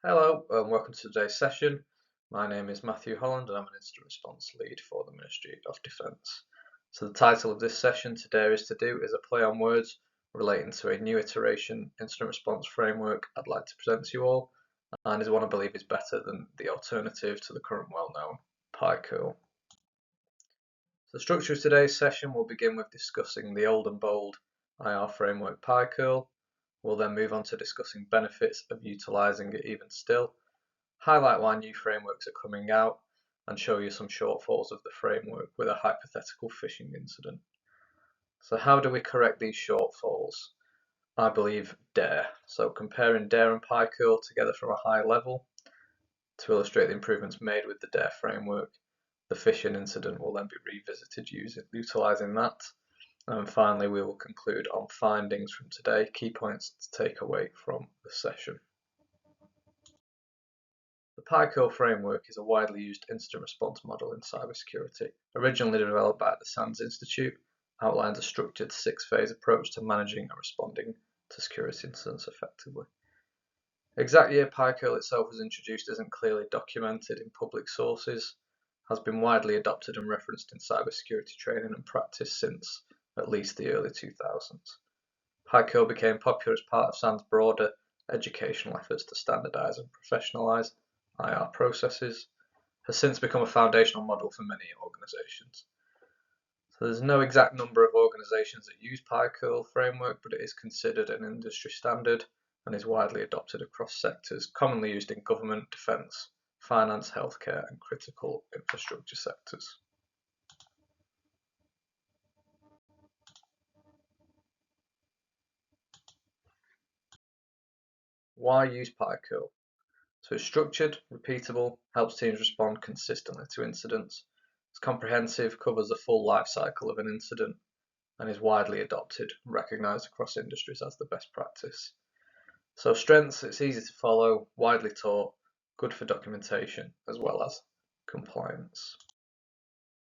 Hello and welcome to today's session. My name is Matthew Holland and I'm an Incident Response Lead for the Ministry of Defence. So the title of this session today is a play on words relating to a new iteration incident response framework I'd like to present to you all, and is one I believe is better than the alternative to the current well-known PICERL. So the structure of today's session will begin with discussing the old and bold IR framework PICERL. We'll then move on to discussing benefits of utilising it even still, highlight why new frameworks are coming out, and show you some shortfalls of the framework with a hypothetical phishing incident. So how do we correct these shortfalls? I believe DAIR. So comparing DAIR and PICERL together from a high level to illustrate the improvements made with the DAIR framework. The phishing incident will then be revisited utilising that. And finally, we will conclude on findings from today, key points to take away from the session. The PICERL framework is a widely used incident response model in cybersecurity. Originally developed by the SANS Institute, outlines a structured six-phase approach to managing and responding to security incidents effectively. Exact year PICERL itself was introduced isn't clearly documented in public sources, has been widely adopted and referenced in cybersecurity training and practice since at least the early 2000s. PICERL became popular as part of SANS' broader educational efforts to standardise and professionalise IR processes, has since become a foundational model for many organisations. So there's no exact number of organisations that use PICERL framework, but it is considered an industry standard and is widely adopted across sectors, commonly used in government, defence, finance, healthcare and critical infrastructure sectors. Why use PICERL? So it's structured, repeatable, helps teams respond consistently to incidents. It's comprehensive, covers the full life cycle of an incident, and is widely adopted, recognised across industries as the best practice. So strengths, it's easy to follow, widely taught, good for documentation, as well as compliance.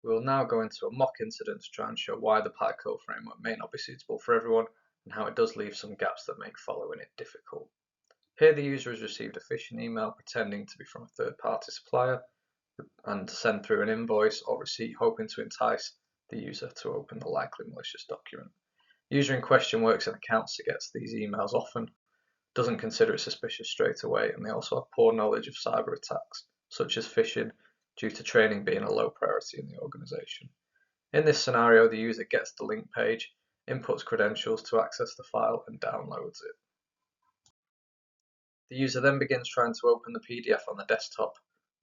We will now go into a mock incident to try and show why the PICERL framework may not be suitable for everyone, and how it does leave some gaps that make following it difficult. Here the user has received a phishing email pretending to be from a third-party supplier and send through an invoice or receipt hoping to entice the user to open the likely malicious document. The user in question works in accounts that gets these emails often, doesn't consider it suspicious straight away, and they also have poor knowledge of cyber attacks, such as phishing, due to training being a low priority in the organisation. In this scenario, the user gets the link page, inputs credentials to access the file and downloads it. The user then begins trying to open the PDF on the desktop.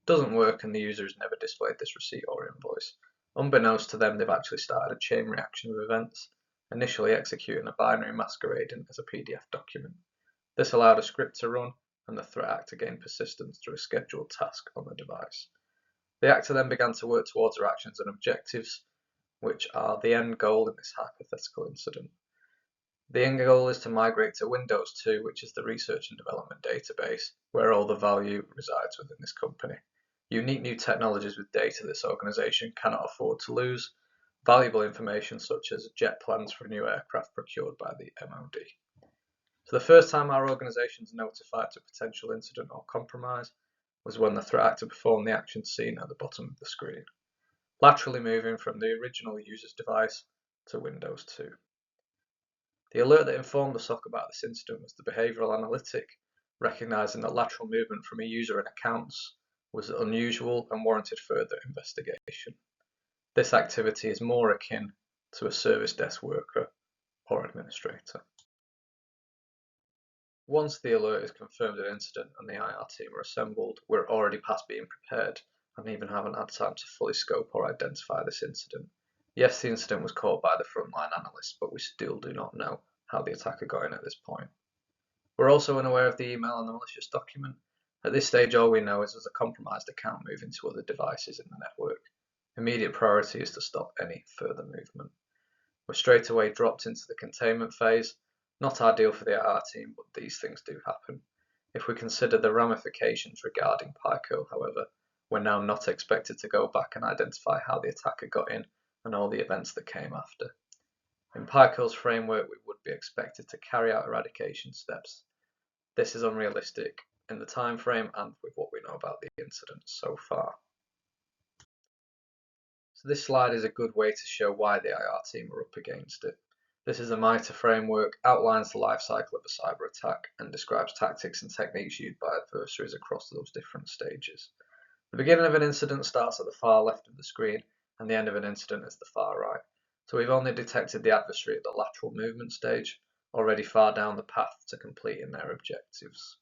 Doesn't work and the user has never displayed this receipt or invoice. Unbeknownst to them, they've actually started a chain reaction of events, initially executing a binary masquerading as a PDF document. This allowed a script to run and the threat actor gained persistence through a scheduled task on the device. The actor then began to work towards their actions and objectives, which are the end goal in this hypothetical incident. The end goal is to migrate to Windows 2, which is the research and development database, where all the value resides within this company. Unique new technologies with data this organisation cannot afford to lose, valuable information such as jet plans for a new aircraft procured by the MOD. So the first time our organisation is notified to a potential incident or compromise was when the threat actor performed the action seen at the bottom of the screen, laterally moving from the original user's device to Windows 2. The alert that informed the SOC about this incident was the behavioural analytic, recognising that lateral movement from a user in accounts was unusual and warranted further investigation. This activity is more akin to a service desk worker or administrator. Once the alert is confirmed an incident and the IR team are assembled, we're already past being prepared and even haven't had time to fully scope or identify this incident. Yes, the incident was caught by the frontline analysts, but we still do not know how the attacker got in at this point. We're also unaware of the email and the malicious document. At this stage, all we know is there's a compromised account moving to other devices in the network. Immediate priority is to stop any further movement. We're straight away dropped into the containment phase. Not ideal for the IR team, but these things do happen. If we consider the ramifications regarding PICERL, however, we're now not expected to go back and identify how the attacker got in and all the events that came after. In PICERL's framework, we would be expected to carry out eradication steps. This is unrealistic in the time frame and with what we know about the incident so far. So this slide is a good way to show why the IR team are up against it. This is a MITRE framework, outlines the life cycle of a cyber attack and describes tactics and techniques used by adversaries across those different stages. The beginning of an incident starts at the far left of the screen and the end of an incident is the far right. So we've only detected the adversary at the lateral movement stage, already far down the path to completing their objectives.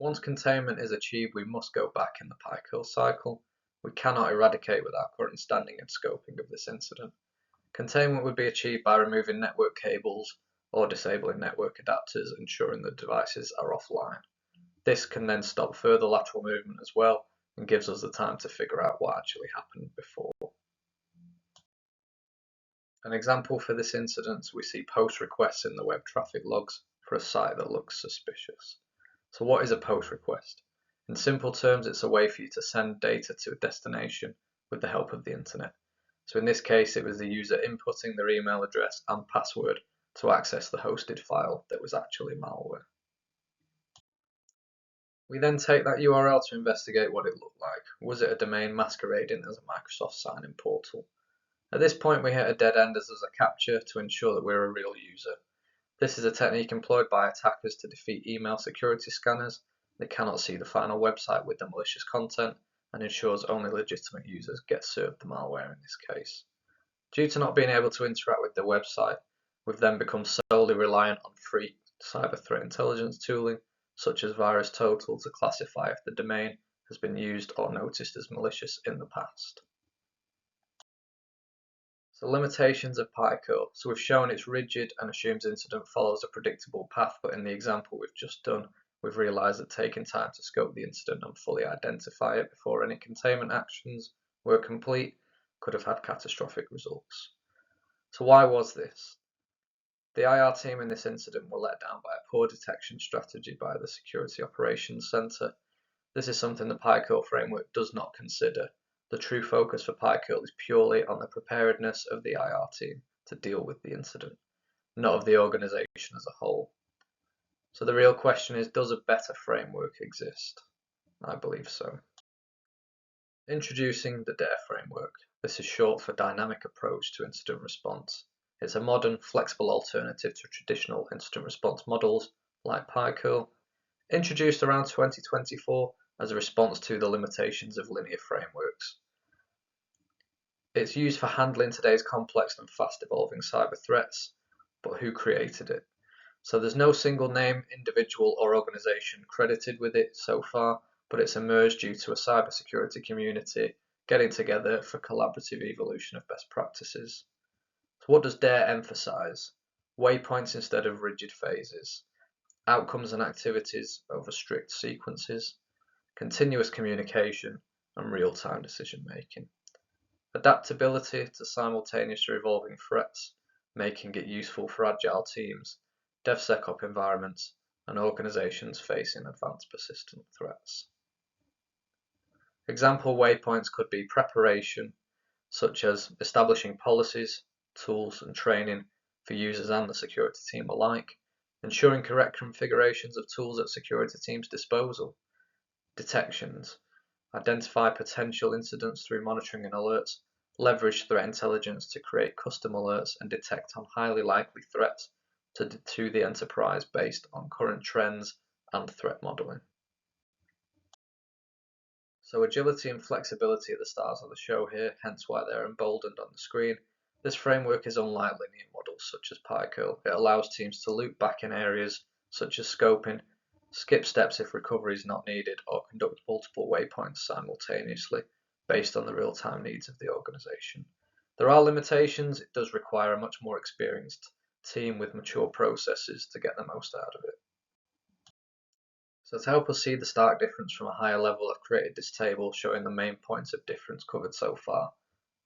Once containment is achieved, we must go back in the PICERL cycle. We cannot eradicate without current standing and scoping of this incident. Containment would be achieved by removing network cables or disabling network adapters, ensuring the devices are offline. This can then stop further lateral movement as well and gives us the time to figure out what actually happened before. An example for this incident, we see post requests in the web traffic logs for a site that looks suspicious. So what is a post request? In simple terms, it's a way for you to send data to a destination with the help of the internet. So in this case, it was the user inputting their email address and password to access the hosted file that was actually malware. We then take that URL to investigate what it looked like. Was it a domain masquerading as a Microsoft sign-in portal? At this point, we hit a dead end as there's a captcha to ensure that we're a real user. This is a technique employed by attackers to defeat email security scanners. They cannot see the final website with the malicious content and ensures only legitimate users get served the malware in this case. Due to not being able to interact with the website, we've then become solely reliant on free cyber threat intelligence tooling, such as VirusTotal, to classify if the domain has been used or noticed as malicious in the past. So limitations of PICERL. So we've shown it's rigid and assumes incident follows a predictable path, but in the example we've just done, we've realised that taking time to scope the incident and fully identify it before any containment actions were complete could have had catastrophic results. So why was this? The IR team in this incident were let down by a poor detection strategy by the Security Operations Centre. This is something the PICERL framework does not consider. The true focus for PICERL is purely on the preparedness of the IR team to deal with the incident, not of the organisation as a whole. So the real question is, does a better framework exist? I believe so. Introducing the DAIR framework. This is short for Dynamic Approach to Incident Response. It's a modern, flexible alternative to traditional incident response models like PICERL, introduced around 2024 as a response to the limitations of linear frameworks. It's used for handling today's complex and fast evolving cyber threats, but who created it? So there's no single name, individual or organisation credited with it so far, but it's emerged due to a cybersecurity community getting together for collaborative evolution of best practices. So what does DAIR emphasise? Waypoints instead of rigid phases, outcomes and activities over strict sequences, continuous communication and real-time decision making. Adaptability to simultaneously evolving threats, making it useful for agile teams, DevSecOps environments, and organizations facing advanced persistent threats. Example waypoints could be preparation, such as establishing policies, tools, and training for users and the security team alike, ensuring correct configurations of tools at security teams' disposal. Detections. Identify potential incidents through monitoring and alerts, leverage threat intelligence to create custom alerts and detect on highly likely threats to the enterprise based on current trends and threat modeling. So agility and flexibility are the stars of the show here, hence why they're emboldened on the screen. This framework is unlike linear models such as PICERL. It allows teams to loop back in areas such as scoping, skip steps if recovery is not needed, or conduct multiple waypoints simultaneously based on the real-time needs of the organisation. There are limitations. It does require a much more experienced team with mature processes to get the most out of it. So to help us see the stark difference from a higher level, I've created this table showing the main points of difference covered so far.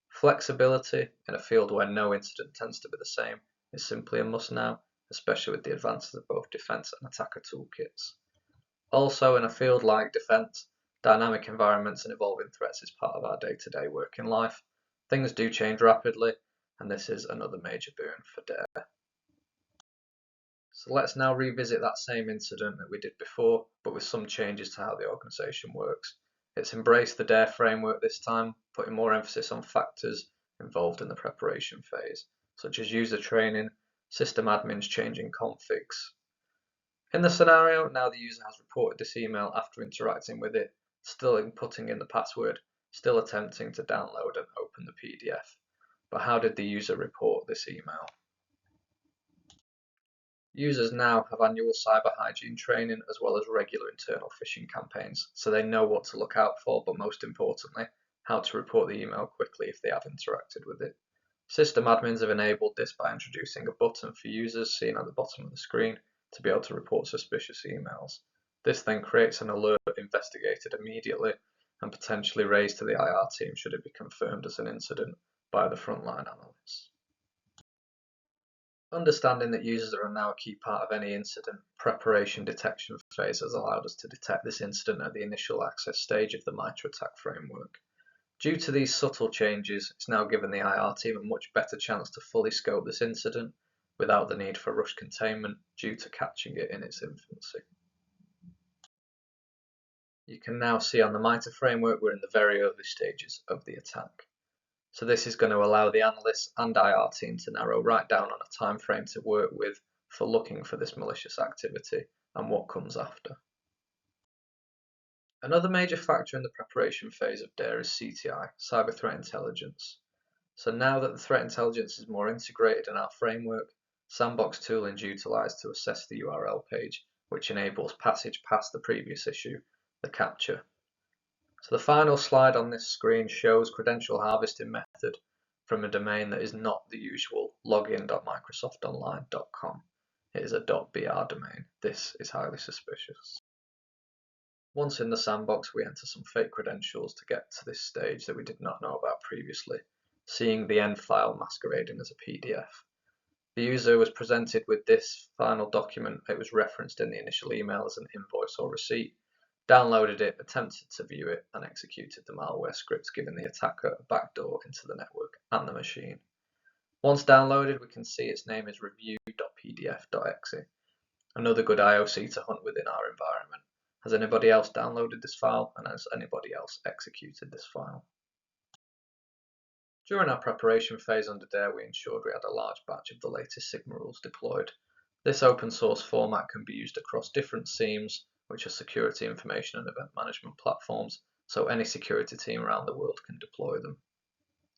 Flexibility in a field where no incident tends to be the same is simply a must now, especially with the advances of both defence and attacker toolkits. Also, in a field like defence, dynamic environments and evolving threats is part of our day-to-day working life. Things do change rapidly, and this is another major boon for DAIR. So let's now revisit that same incident that we did before, but with some changes to how the organisation works. It's embraced the DAIR framework this time, putting more emphasis on factors involved in the preparation phase, such as user training, system admins changing configs. In the scenario, now the user has reported this email after interacting with it, still inputting in the password, still attempting to download and open the PDF. But how did the user report this email? Users now have annual cyber hygiene training as well as regular internal phishing campaigns, so they know what to look out for, but most importantly, how to report the email quickly if they have interacted with it. System admins have enabled this by introducing a button for users seen at the bottom of the screen to be able to report suspicious emails. This then creates an alert investigated immediately and potentially raised to the IR team should it be confirmed as an incident by the frontline analysts. Understanding that users are now a key part of any incident preparation detection phase has allowed us to detect this incident at the initial access stage of the MITRE ATT&CK framework. Due to these subtle changes, it's now given the IR team a much better chance to fully scope this incident without the need for rush containment due to catching it in its infancy. You can now see on the MITRE framework we're in the very early stages of the attack. So this is going to allow the analysts and IR team to narrow right down on a time frame to work with for looking for this malicious activity and what comes after. Another major factor in the preparation phase of DAIR is CTI, Cyber Threat Intelligence. So now that the threat intelligence is more integrated in our framework, sandbox tooling is utilised to assess the URL page, which enables passage past the previous issue, the capture. So the final slide on this screen shows credential harvesting method from a domain that is not the usual login.microsoftonline.com. It is a .br domain. This is highly suspicious. Once in the sandbox, we enter some fake credentials to get to this stage that we did not know about previously, seeing the end file masquerading as a PDF. The user was presented with this final document. It was referenced in the initial email as an invoice or receipt, downloaded it, attempted to view it, and executed the malware script, giving the attacker a backdoor into the network and the machine. Once downloaded, we can see its name is review.pdf.exe. Another good IOC to hunt within our environment. Has anybody else downloaded this file, and has anybody else executed this file? During our preparation phase under DAIR, we ensured we had a large batch of the latest Sigma rules deployed. This open source format can be used across different SIEMs, which are security information and event management platforms, so any security team around the world can deploy them.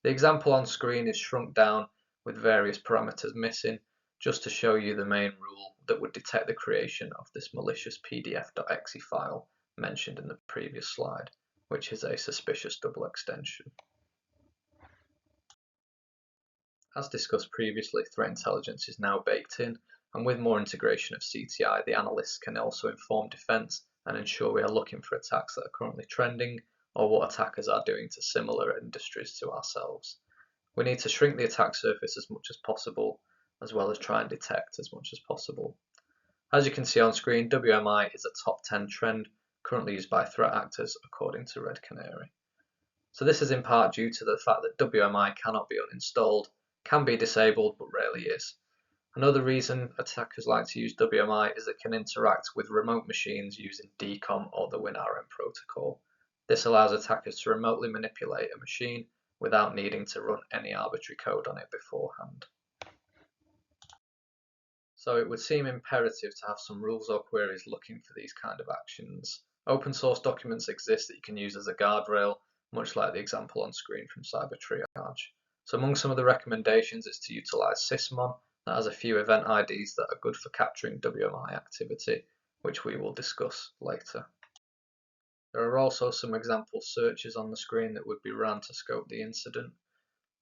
The example on screen is shrunk down with various parameters missing, just to show you the main rule that would detect the creation of this malicious pdf.exe file mentioned in the previous slide, which is a suspicious double extension. As discussed previously, threat intelligence is now baked in, and with more integration of CTI, the analysts can also inform defense and ensure we are looking for attacks that are currently trending or what attackers are doing to similar industries to ourselves. We need to shrink the attack surface as much as possible, as well as try and detect as much as possible. As you can see on screen, WMI is a top 10 trend currently used by threat actors according to Red Canary. So this is in part due to the fact that WMI cannot be uninstalled, can be disabled but rarely is. Another reason attackers like to use WMI is it can interact with remote machines using DCOM or the WinRM protocol. This allows attackers to remotely manipulate a machine without needing to run any arbitrary code on it beforehand. So it would seem imperative to have some rules or queries looking for these kind of actions. Open source documents exist that you can use as a guardrail, much like the example on screen from Cyber Triage. So among some of the recommendations is to utilise Sysmon, that has a few event IDs that are good for capturing WMI activity, which we will discuss later. There are also some example searches on the screen that would be run to scope the incident.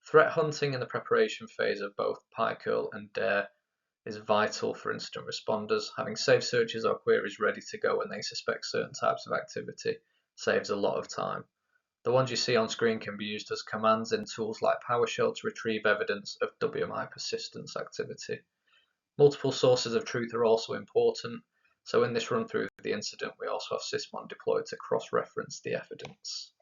Threat hunting in the preparation phase of both PICERL and DAIR is vital for incident responders. Having safe searches or queries ready to go when they suspect certain types of activity saves a lot of time. The ones you see on screen can be used as commands in tools like PowerShell to retrieve evidence of WMI persistence activity. Multiple sources of truth are also important, so in this run through of the incident we also have Sysmon deployed to cross-reference the evidence.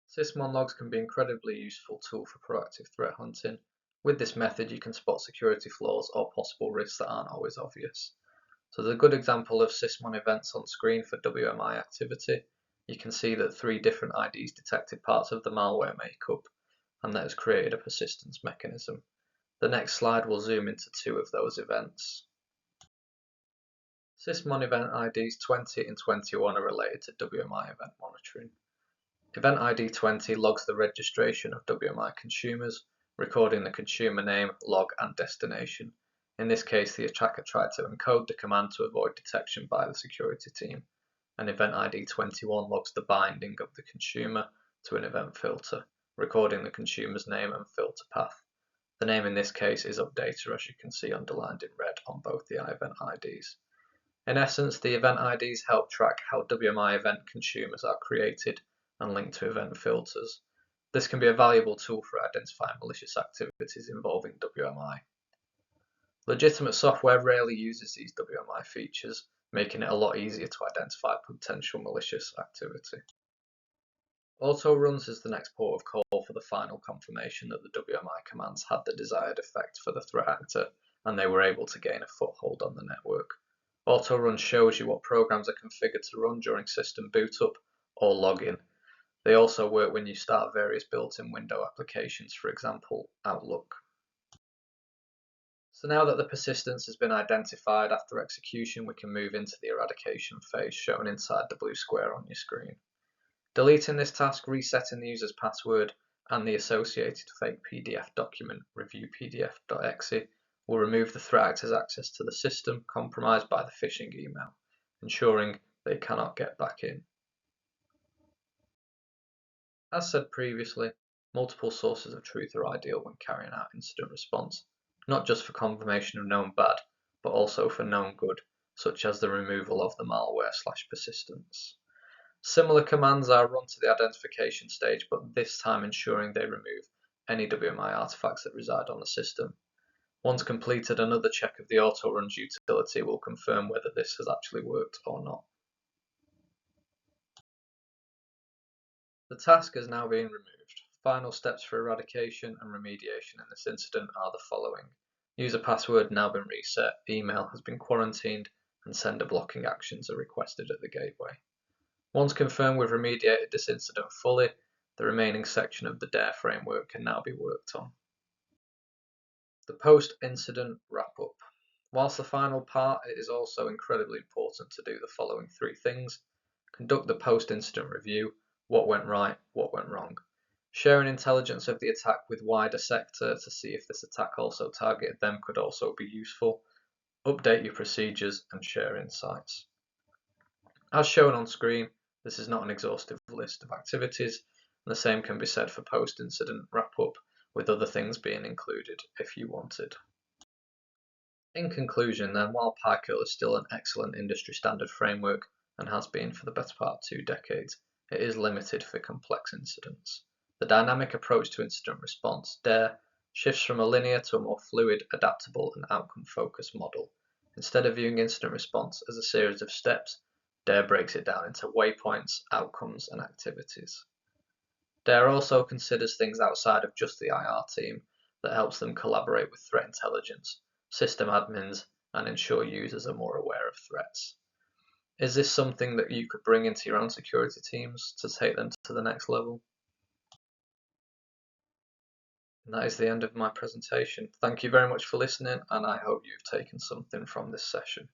Sysmon logs can be an incredibly useful tool for proactive threat hunting. With this method, you can spot security flaws or possible risks that aren't always obvious. So there's a good example of sysmon events on screen for WMI activity. You can see that 3 different IDs detected parts of the malware makeup, and that has created a persistence mechanism. The next slide will zoom into 2 of those events. Sysmon event IDs 20 and 21 are related to WMI event monitoring. Event ID 20 logs the registration of WMI consumers, recording the consumer name, log, and destination. In this case, the attacker tried to encode the command to avoid detection by the security team. And Event ID 21 logs the binding of the consumer to an event filter, recording the consumer's name and filter path. The name in this case is updater, as you can see underlined in red on both the event IDs. In essence, the event IDs help track how WMI event consumers are created and linked to event filters. This can be a valuable tool for identifying malicious activities involving WMI. Legitimate software rarely uses these WMI features, making it a lot easier to identify potential malicious activity. Auto runs is the next port of call for the final confirmation that the WMI commands had the desired effect for the threat actor and they were able to gain a foothold on the network. Auto run shows you what programs are configured to run during system boot up or login. They also work when you start various built-in window applications, for example, Outlook. So now that the persistence has been identified after execution, we can move into the eradication phase shown inside the blue square on your screen. Deleting this task, resetting the user's password, and the associated fake PDF document, reviewpdf.exe, will remove the threat actor's access to the system compromised by the phishing email, ensuring they cannot get back in. As said previously, multiple sources of truth are ideal when carrying out incident response, not just for confirmation of known bad, but also for known good, such as the removal of the malware/persistence. Similar commands are run to the identification stage, but this time ensuring they remove any WMI artifacts that reside on the system. Once completed, another check of the auto-run's utility will confirm whether this has actually worked or not. The task is now being removed. Final steps for eradication and remediation in this incident are the following. User password now been reset, email has been quarantined, and sender blocking actions are requested at the gateway. Once confirmed we've remediated this incident fully, the remaining section of the DAIR framework can now be worked on. The post-incident wrap-up. Whilst the final part, it is also incredibly important to do the following 3 things. Conduct the post-incident review, what went right, what went wrong. Sharing intelligence of the attack with wider sector to see if this attack also targeted them could also be useful. Update your procedures and share insights. As shown on screen, this is not an exhaustive list of activities, and the same can be said for post-incident wrap-up, with other things being included if you wanted. In conclusion then, while PICERL is still an excellent industry standard framework and has been for the better part of 2 decades, it is limited for complex incidents. The dynamic approach to incident response, DAIR, shifts from a linear to a more fluid, adaptable and outcome-focused model. Instead of viewing incident response as a series of steps, DAIR breaks it down into waypoints, outcomes and activities. DAIR also considers things outside of just the IR team that helps them collaborate with threat intelligence, system admins, and ensure users are more aware of threats. Is this something that you could bring into your own security teams to take them to the next level? And that is the end of my presentation. Thank you very much for listening, and I hope you've taken something from this session.